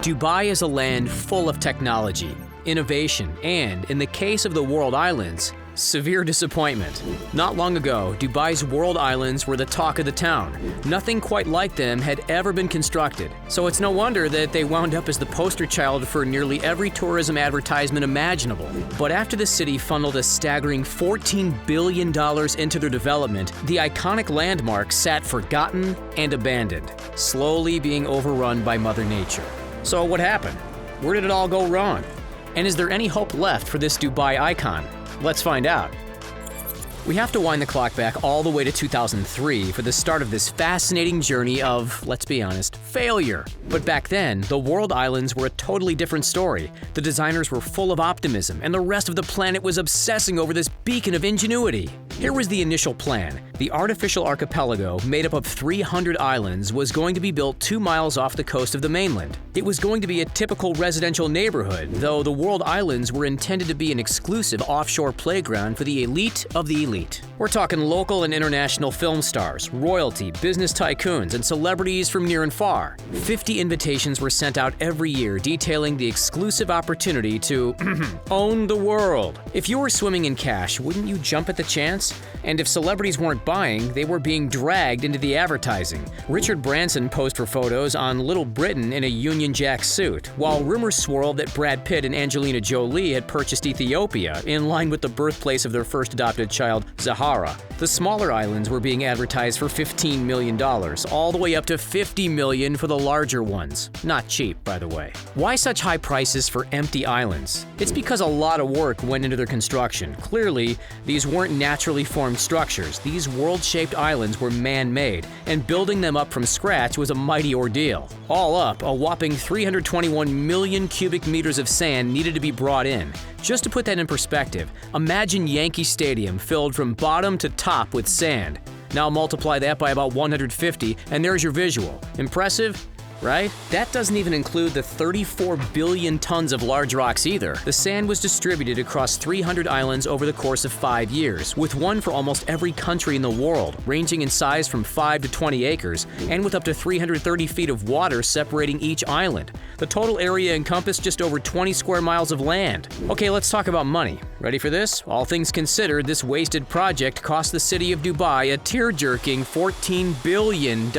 Dubai is a land full of technology, innovation, and, in the case of the World Islands, severe disappointment. Not long ago, Dubai's World Islands were the talk of the town. Nothing quite like them had ever been constructed, so it's no wonder that they wound up as the poster child for nearly every tourism advertisement imaginable. But after the city funneled a staggering $14 billion into their development, the iconic landmark sat forgotten and abandoned, slowly being overrun by Mother Nature. So what happened? Where did it all go wrong? And is there any hope left for this Dubai icon? Let's find out. We have to wind the clock back all the way to 2003 for the start of this fascinating journey of, let's be honest, failure. But back then, the World Islands were a totally different story. The designers were full of optimism, and the rest of the planet was obsessing over this beacon of ingenuity. Here was the initial plan. The artificial archipelago, made up of 300 islands, was going to be built 2 miles off the coast of the mainland. It was going to be a typical residential neighborhood, though the World Islands were intended to be an exclusive offshore playground for the elite of the elite. We're talking local and international film stars, royalty, business tycoons, and celebrities from near and far. 50 invitations were sent out every year detailing the exclusive opportunity to own the world. If you were swimming in cash, wouldn't you jump at the chance? And if celebrities weren't buying, they were being dragged into the advertising. Richard Branson posed for photos on Little Britain in a Union Jack suit, while rumors swirled that Brad Pitt and Angelina Jolie had purchased Ethiopia, in line with the birthplace of their first adopted child, Zahara. The smaller islands were being advertised for $15 million, all the way up to $50 million for the larger ones. Not cheap, by the way. Why such high prices for empty islands? It's because a lot of work went into their construction. Clearly, these weren't naturally formed structures. These world-shaped islands were man-made, and building them up from scratch was a mighty ordeal. All up, a whopping 321 million cubic meters of sand needed to be brought in. Just to put that in perspective, imagine Yankee Stadium filled from bottom to top with sand. Now multiply that by about 150, and there's your visual. Impressive? Right? That doesn't even include the 34 billion tons of large rocks either. The sand was distributed across 300 islands over the course of 5 years, with one for almost every country in the world, ranging in size from 5 to 20 acres, and with up to 330 feet of water separating each island. The total area encompassed just over 20 square miles of land. Okay, let's talk about money. Ready for this? All things considered, this wasted project cost the city of Dubai a tear-jerking $14 billion.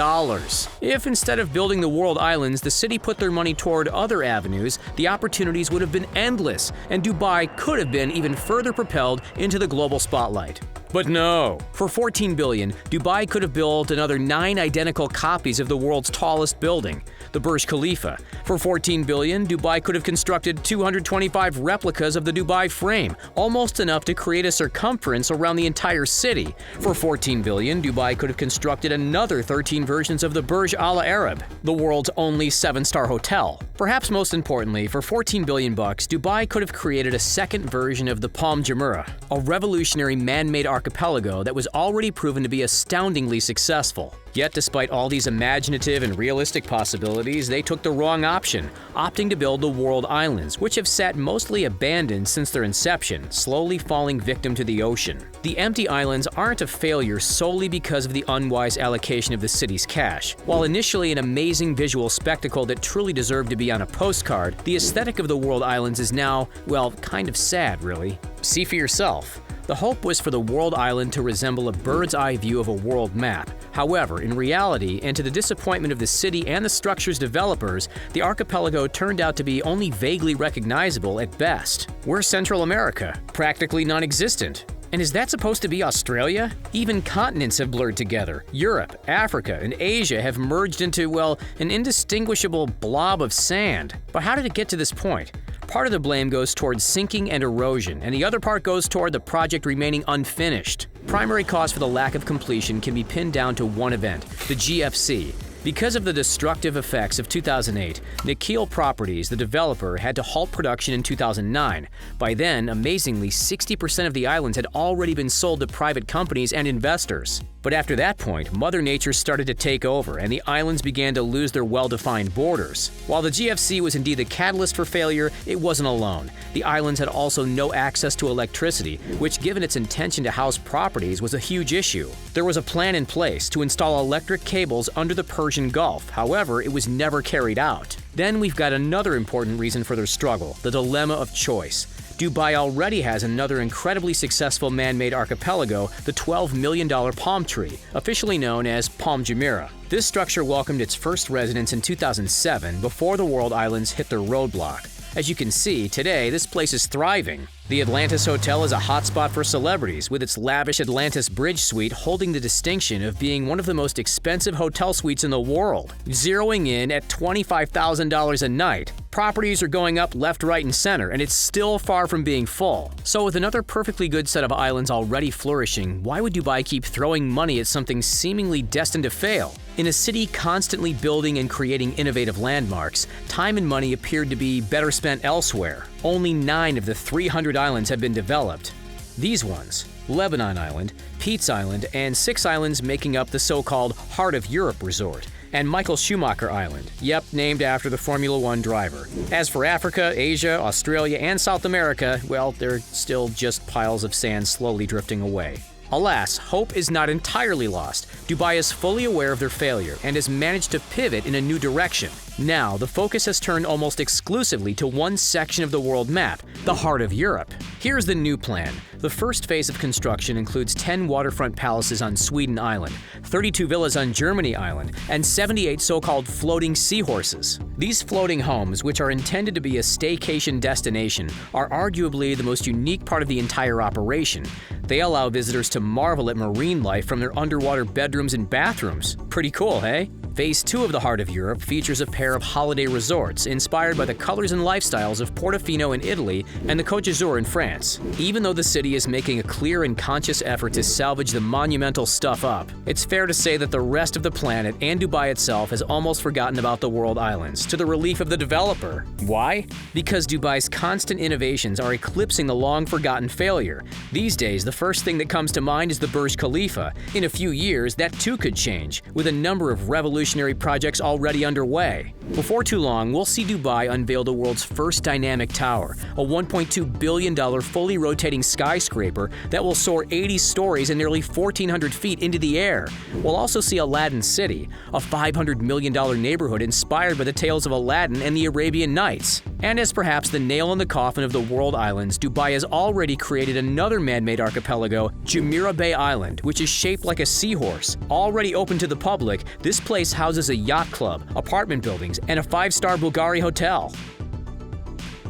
If instead of building the World Islands, the city put their money toward other avenues, the opportunities would have been endless, and Dubai could have been even further propelled into the global spotlight. But no. For $14 billion, Dubai could have built another 9 identical copies of the world's tallest building, the Burj Khalifa. For $14 billion, Dubai could have constructed 225 replicas of the Dubai frame, almost enough to create a circumference around the entire city. For $14 billion, Dubai could have constructed another 13 versions of the Burj Al Arab, the world's only 7-star hotel. Perhaps most importantly, for $14 billion, Dubai could have created a second version of the Palm Jumeirah, a revolutionary man-made archipelago that was already proven to be astoundingly successful. Yet, despite all these imaginative and realistic possibilities, they took the wrong option, opting to build the World Islands, which have sat mostly abandoned since their inception, slowly falling victim to the ocean. The empty islands aren't a failure solely because of the unwise allocation of the city's cash. While initially an amazing visual spectacle that truly deserved to be on a postcard, the aesthetic of the World Islands is now, well, kind of sad, really. See for yourself. The hope was for the World Island to resemble a bird's-eye view of a world map. However, in reality, and to the disappointment of the city and the structure's developers, the archipelago turned out to be only vaguely recognizable at best. Where's Central America? Practically non-existent. And is that supposed to be Australia? Even continents have blurred together. Europe, Africa, and Asia have merged into, well, an indistinguishable blob of sand. But how did it get to this point? Part of the blame goes towards sinking and erosion, and the other part goes toward the project remaining unfinished. Primary cause for the lack of completion can be pinned down to one event, the GFC. Because of the destructive effects of 2008, Nikhil Properties, the developer, had to halt production in 2009. By then, amazingly, 60% of the islands had already been sold to private companies and investors. But after that point, Mother Nature started to take over, and the islands began to lose their well-defined borders. While the GFC was indeed the catalyst for failure, it wasn't alone. The islands had also no access to electricity, which, given its intention to house properties, was a huge issue. There was a plan in place to install electric cables under the Persian Gulf. However, it was never carried out. Then we've got another important reason for their struggle, the dilemma of choice. Dubai already has another incredibly successful man-made archipelago, the $12 million palm tree, officially known as Palm Jumeirah. This structure welcomed its first residents in 2007 before the world islands hit their roadblock. As you can see, today this place is thriving. The Atlantis Hotel is a hotspot for celebrities, with its lavish Atlantis Bridge suite holding the distinction of being one of the most expensive hotel suites in the world, zeroing in at $25,000 a night. Properties are going up left, right, and center, and it's still far from being full. So with another perfectly good set of islands already flourishing, why would Dubai keep throwing money at something seemingly destined to fail? In a city constantly building and creating innovative landmarks, time and money appeared to be better spent elsewhere. Only 9 of the 300 islands have been developed. These ones, Lebanon Island, Pete's Island, and 6 islands making up the so-called Heart of Europe resort, and Michael Schumacher Island, named after the Formula One driver. As for Africa, Asia, Australia, and South America, well, they're still just piles of sand slowly drifting away. Alas, hope is not entirely lost. Dubai is fully aware of their failure and has managed to pivot in a new direction. Now, the focus has turned almost exclusively to one section of the world map, the Heart of Europe. Here's the new plan. The first phase of construction includes 10 waterfront palaces on Sweden Island, 32 villas on Germany Island, and 78 so-called floating seahorses. These floating homes, which are intended to be a staycation destination, are arguably the most unique part of the entire operation. They allow visitors to marvel at marine life from their underwater bedrooms and bathrooms. Pretty cool, hey? Phase 2 of the Heart of Europe features a pair of holiday resorts inspired by the colors and lifestyles of Portofino in Italy and the Côte d'Azur in France. Even though the city is making a clear and conscious effort to salvage the monumental stuff up, it's fair to say that the rest of the planet and Dubai itself has almost forgotten about the world islands, to the relief of the developer. Why? Because Dubai's constant innovations are eclipsing the long-forgotten failure. These days, the first thing that comes to mind is the Burj Khalifa. In a few years, that too could change, with a number of revolutionary projects already underway. Before too long, we'll see Dubai unveil the world's first dynamic tower, a $1.2 billion fully rotating skyscraper that will soar 80 stories and nearly 1,400 feet into the air. We'll also see Aladdin City, a $500 million neighborhood inspired by the tales of Aladdin and the Arabian Nights. And as perhaps the nail in the coffin of the world islands, Dubai has already created another man-made archipelago, Jumeirah Bay Island, which is shaped like a seahorse. Already open to the public, this place houses a yacht club, apartment buildings, and a 5-star Bulgari hotel.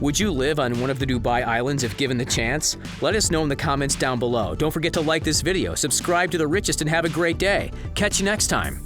Would you live on one of the Dubai islands if given the chance? Let us know in the comments down below. Don't forget to like this video, subscribe to The Richest, and have a great day. Catch you next time.